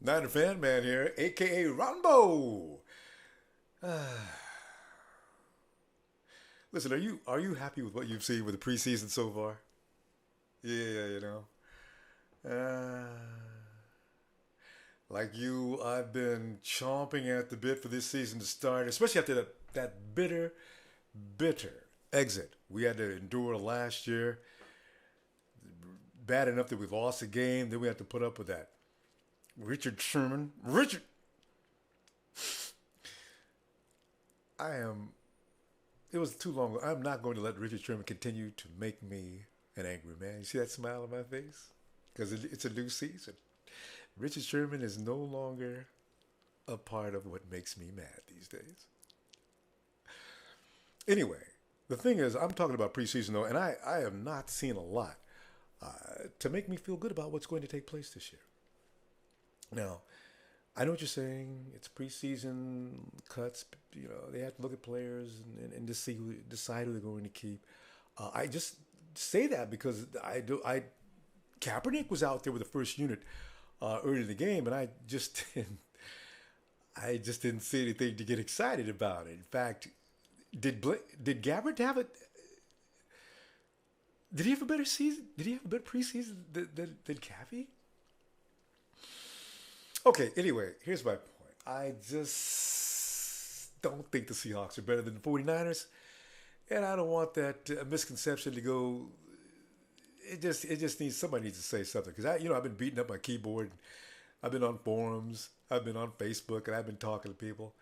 Niner Fan Man here, aka Ronbo. Listen, are you happy with what you've seen with the preseason so far? Yeah, Uh, like you, I've been chomping at the bit for this season to start, especially after that bitter exit we had to endure last year. Bad enough that we lost a game, then we had to put up with that. Richard Sherman, Richard, I am it was too long. I'm not going to let Richard Sherman continue to make me an angry man. You see that smile on my face? Because it's a new season. Richard Sherman is no longer a part of what makes me mad these days. Anyway, the thing is, I'm talking about preseason though, and I have not seen a lot to make me feel good about what's going to take place this year. Now, I know what you're saying. It's preseason cuts. You know, they have to look at players and just decide who they're going to keep. I just say that because Kaepernick was out there with the first unit early in the game, and I just didn't see anything to get excited about it. In fact, did Gabbert have it? Did he have a better season? Did he have a better preseason than Cappy? Okay, anyway, here's my point. I just don't think the Seahawks are better than the 49ers, and I don't want that misconception to go. It just needs somebody needs to say something because I've been beating up my keyboard. I've been on forums. I've been on Facebook, and I've been talking to people.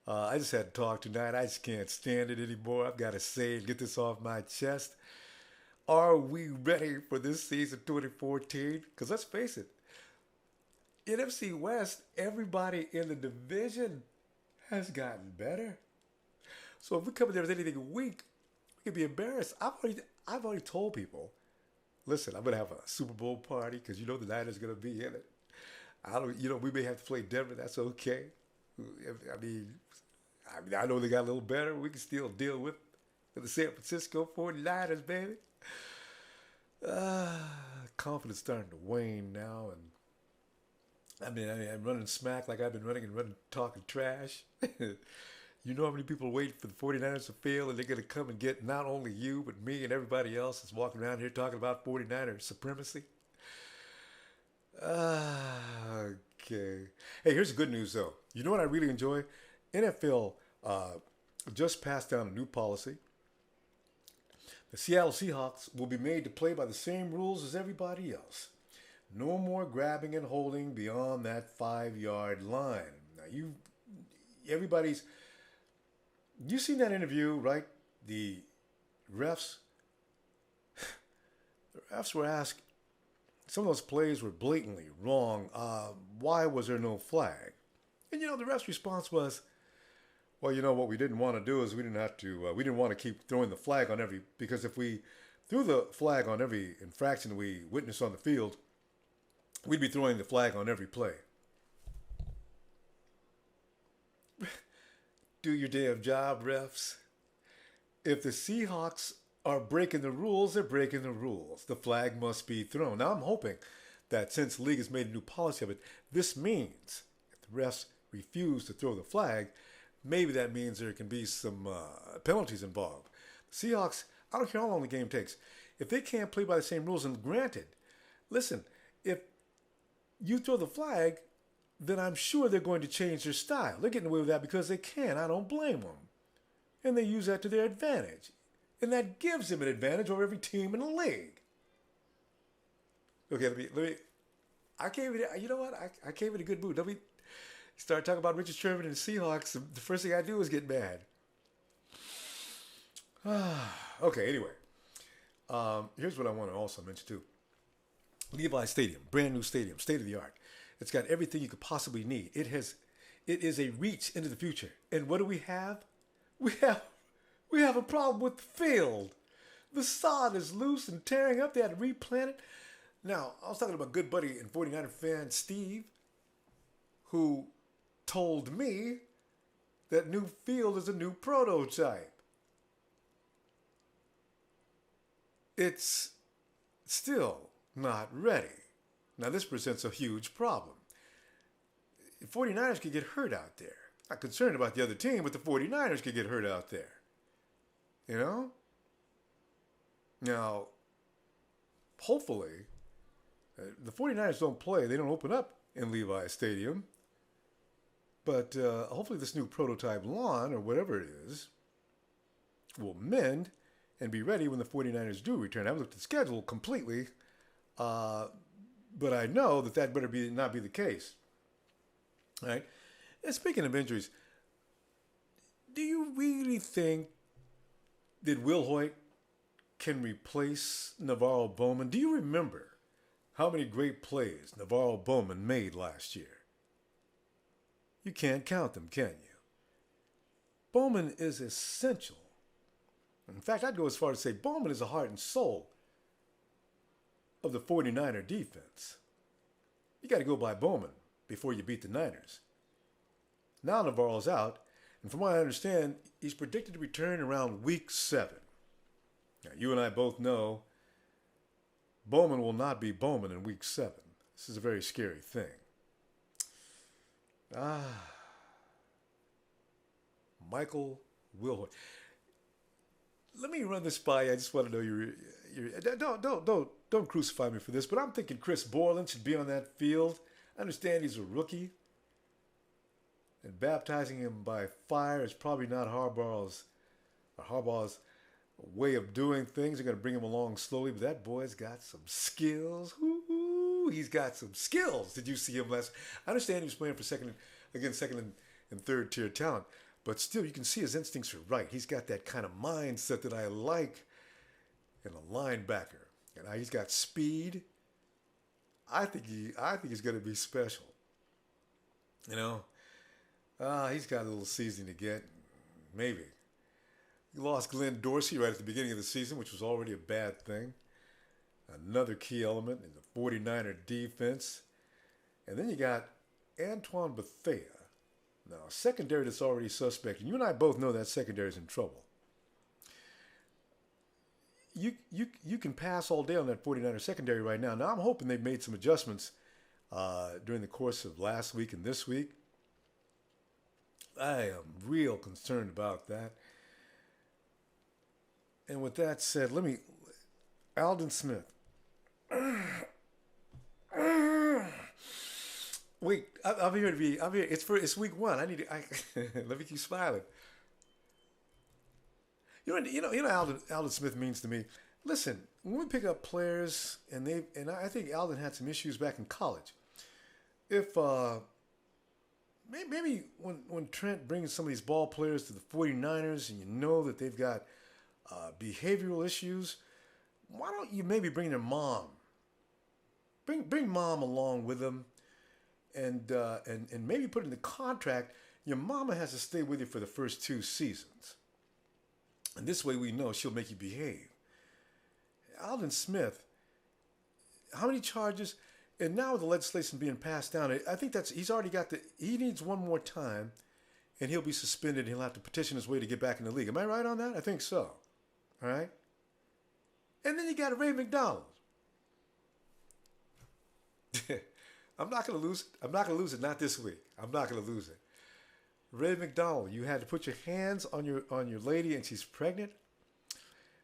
I just had to talk tonight. I just can't stand it anymore. I've got to say it, get this off my chest. Are we ready for this season 2014? Because let's face it, NFC West, everybody in the division has gotten better. So if we come in there with anything weak, we could be embarrassed. I've already told people, listen, I'm gonna have a Super Bowl party because you know the Niners are gonna be in it. I don't, we may have to play Denver. That's okay. I mean, I know they got a little better. We can still deal with the San Francisco 49ers, baby. Uh, Confidence starting to wane now, and I'm running smack like I've been running and running, talking trash. You know how many people wait for the 49ers to fail and they're going to come and get not only you, but me and everybody else that's walking around here talking about 49ers supremacy? Okay. Hey, here's the good news, though. You know what I really enjoy? NFL just passed down a new policy. The Seattle Seahawks will be made to play by the same rules as everybody else. No more grabbing and holding beyond that 5 yard line. Now everybody's, you seen that interview, right? The refs, the refs were asked, some of those plays were blatantly wrong. Why was there no flag? And the ref's response was, well, what we didn't want to do is we didn't want to keep throwing the flag on every, because if we threw the flag on every infraction we witnessed on the field, we'd be throwing the flag on every play. Do your damn job, refs. If the Seahawks are breaking the rules, they're breaking the rules. The flag must be thrown. Now, I'm hoping that since the league has made a new policy of it, this means if the refs refuse to throw the flag, maybe that means there can be some penalties involved. The Seahawks, I don't care how long the game takes. If they can't play by the same rules, and granted, listen, if you throw the flag, then I'm sure they're going to change their style. They're getting away with that because they can. I don't blame them. And they use that to their advantage. And that gives them an advantage over every team in the league. Okay, let me I gave it, you know what? I gave it a good mood. Let me start talking about Richard Sherman and the Seahawks. The first thing I do is get mad. Okay, anyway. Here's what I want to also mention too. Levi Stadium, brand new stadium, state of the art. It's got everything you could possibly need. It is a reach into the future. And what do we have? We have we have a problem with the field. The sod is loose and tearing up. They had to replant it. Now, I was talking to my good buddy and 49er fan, Steve, who told me that new field is a new prototype. It's still not ready. Now, this presents a huge problem. The 49ers could get hurt out there. Not concerned about the other team, but the 49ers could get hurt out there. You know? Now, hopefully, the 49ers don't play. They don't open up in Levi Stadium. But hopefully this new prototype lawn, or whatever it is, will mend and be ready when the 49ers do return. I haven't looked at the schedule completely, but I know that better not be the case. All right? And speaking of injuries, do you really think that Will Hoyt can replace Navarro Bowman? Do you remember how many great plays Navarro Bowman made last year? You can't count them, can you? Bowman is essential. In fact, I'd go as far as to say Bowman is the heart and soul of the 49er defense. You got to go by Bowman before you beat the Niners. Now Navarro's out, and from what I understand, he's predicted to return around week 7. Now, you and I both know Bowman will not be Bowman in week 7. This is a very scary thing. Michael Wilhoit. Let me run this by you. I just want to know your don't crucify me for this, but I'm thinking Chris Borland should be on that field. I understand he's a rookie, and baptizing him by fire is probably not Harbaugh's way of doing things. They're going to bring him along slowly, but that boy's got some skills. Ooh, he's got some skills. Did you see him last? I understand he was playing for second and third tier talent, but still, you can see his instincts are right. He's got that kind of mindset that I like in a linebacker. And he's got speed. I think he's going to be special. You know, he's got a little seasoning to get, maybe. He lost Glenn Dorsey right at the beginning of the season, which was already a bad thing. Another key element in the 49er defense. And then you got Antoine Bethea. Now, a secondary that's already suspect. And you and I both know that secondary is in trouble. You can pass all day on that 49er secondary right now. Now, I'm hoping they've made some adjustments during the course of last week and this week. I am real concerned about that. And with that said, Aldon Smith. Wait, I'm here. It's week 1. Let me keep smiling. You know Aldon Smith means to me. Listen, when we pick up players, and I think Aldon had some issues back in college. If maybe when Trent brings some of these ball players to the 49ers, and you know that they've got behavioral issues, why don't you maybe bring their mom? Bring mom along with them, and maybe put in the contract your mama has to stay with you for the first 2 seasons. And this way we know she'll make you behave. Aldon Smith, how many charges? And now with the legislation being passed down, I think he's already got he needs one more time, and he'll be suspended. He'll have to petition his way to get back in the league. Am I right on that? I think so. All right. And then you got Ray McDonald. I'm not going to lose it. I'm not going to lose it. Not this week. I'm not going to lose it. Ray McDonald, you had to put your hands on your lady and she's pregnant.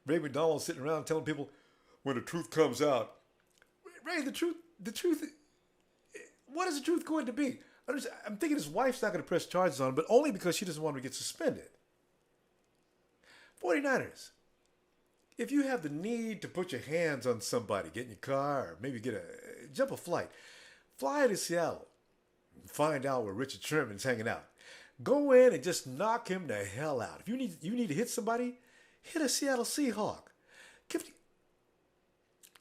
Ray McDonald sitting around telling people when the truth comes out. Ray, the truth, what is the truth going to be? I'm thinking his wife's not going to press charges on him, but only because she doesn't want him to get suspended. 49ers, if you have the need to put your hands on somebody, get in your car, or maybe jump a flight, fly to Seattle and find out where Richard Sherman's hanging out. Go in and just knock him the hell out. If you need to hit somebody, hit a Seattle Seahawk.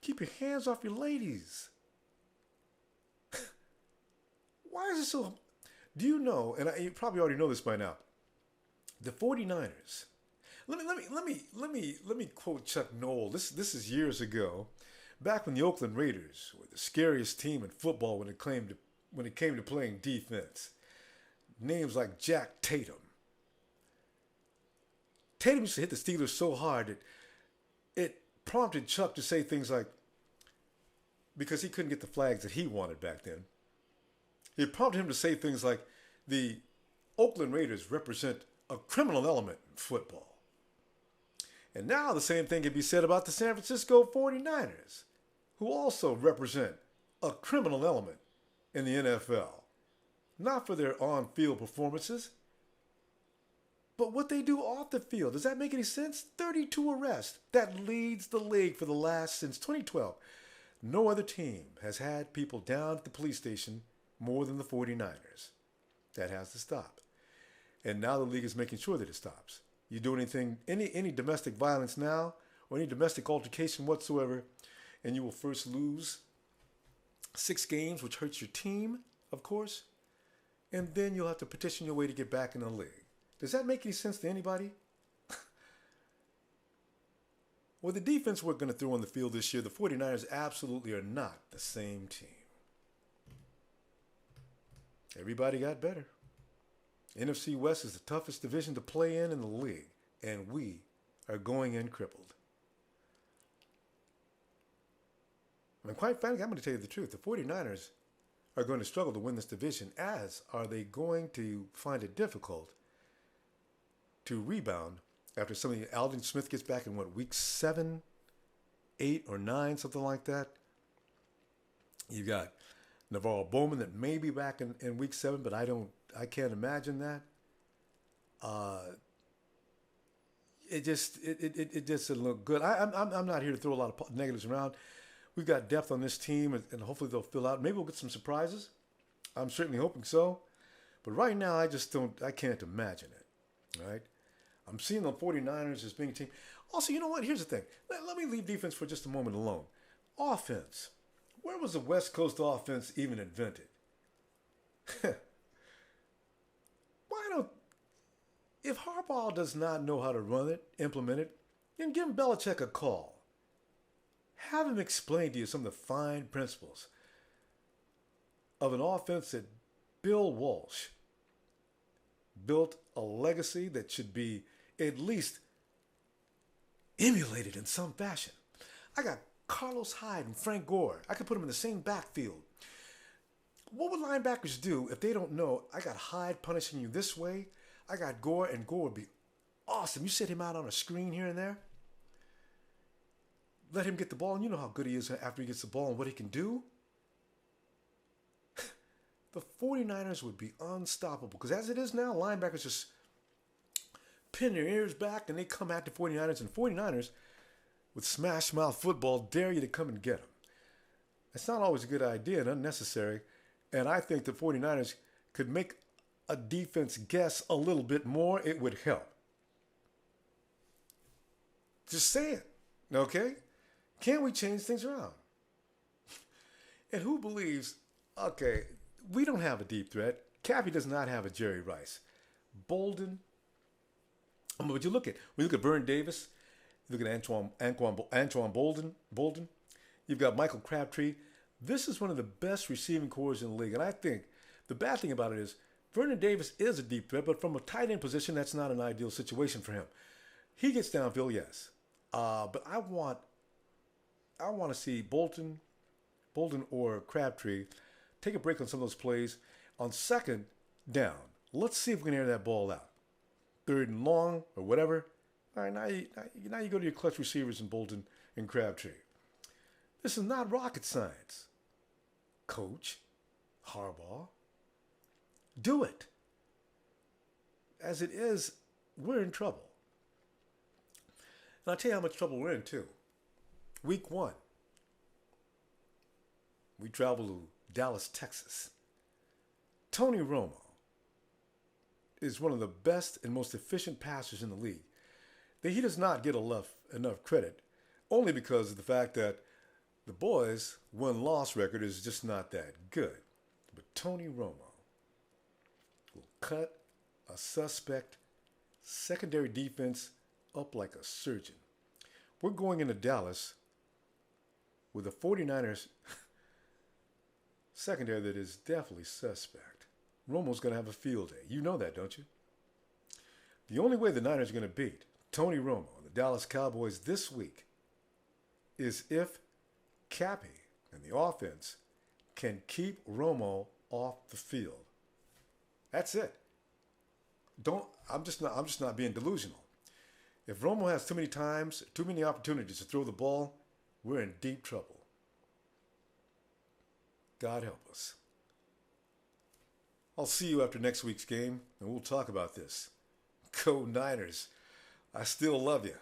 Keep your hands off your ladies. Why is it so? Do you know? And you probably already know this by now. The 49ers. Let me quote Chuck Noll. This is years ago, back when the Oakland Raiders were the scariest team in football when it came to playing defense. Names like Jack Tatum. Tatum used to hit the Steelers so hard that it prompted Chuck to say things like, because he couldn't get the flags that he wanted back then, It prompted him to say things like, the Oakland Raiders represent a criminal element in football. And now the same thing can be said about the San Francisco 49ers, who also represent a criminal element in the NFL. Not for their on-field performances, but what they do off the field. Does that make any sense? 32 arrests. That leads the league for the last, since 2012. No other team has had people down at the police station more than the 49ers. That has to stop. And now the league is making sure that it stops. You do anything, any domestic violence now, or any domestic altercation whatsoever, and you will first lose 6 games, which hurts your team, of course, and then you'll have to petition your way to get back in the league. Does that make any sense to anybody? Well, the defense we're going to throw on the field this year, the 49ers absolutely are not the same team. Everybody got better. NFC West is the toughest division to play in the league, and we are going in crippled. I mean, quite frankly, I'm going to tell you the truth. The 49ers are going to struggle to win this division, as are they going to find it difficult to rebound after somebody, Alden Smith gets back in week 7, 8, or 9, something like that. You got Navarro Bowman that may be back in week 7, but I can't imagine that. It just doesn't look good. I'm not here to throw a lot of negatives around. We've got depth on this team, and hopefully they'll fill out. Maybe we'll get some surprises. I'm certainly hoping so. But right now, I can't imagine it. All right? I'm seeing the 49ers as being a team. Also, you know what? Here's the thing. Let me leave defense for just a moment alone. Offense. Where was the West Coast offense even invented? If Harbaugh does not know how to run it, implement it, then give Belichick a call. Have him explain to you some of the fine principles of an offense that Bill Walsh built a legacy that should be at least emulated in some fashion. I got Carlos Hyde and Frank Gore. I could put them in the same backfield. What would linebackers do if they don't know, I got Hyde punishing you this way, I got Gore, and Gore would be awesome. You set him out on a screen here and there. Let him get the ball, and you know how good he is after he gets the ball and what he can do. The 49ers would be unstoppable, because as it is now, linebackers just pin their ears back and they come at the 49ers, and 49ers, with smash mouth football, dare you to come and get them. It's not always a good idea and unnecessary, and I think the 49ers could make a defense guess a little bit more. It would help. Just say it, okay? Can we change things around? And who believes, okay, we don't have a deep threat. Cappy does not have a Jerry Rice. Bolden, but you look at Vernon Davis, you look at Antoine Bolden, you've got Michael Crabtree. This is one of the best receiving corps in the league. And I think the bad thing about it is Vernon Davis is a deep threat, but from a tight end position, that's not an ideal situation for him. He gets downfield, yes. But I want to see Bolden or Crabtree take a break on some of those plays. On second down, let's see if we can air that ball out. Third and long or whatever. All right, now you go to your clutch receivers in Bolden and Crabtree. This is not rocket science. Coach Harbaugh, do it. As it is, we're in trouble. And I'll tell you how much trouble we're in, too. Week 1, we travel to Dallas, Texas. Tony Romo is one of the best and most efficient passers in the league. He does not get enough credit, only because of the fact that the boys' win-loss record is just not that good. But Tony Romo will cut a suspect secondary defense up like a surgeon. We're going into Dallas with the 49ers secondary that is definitely suspect. Romo's going to have a field day. You know that, don't you? The only way the Niners are going to beat Tony Romo and the Dallas Cowboys this week is if Cappy and the offense can keep Romo off the field. That's it. Don't. I'm just not being delusional. If Romo has too many opportunities to throw the ball, we're in deep trouble. God help us. I'll see you after next week's game, and we'll talk about this. Go Niners. I still love you.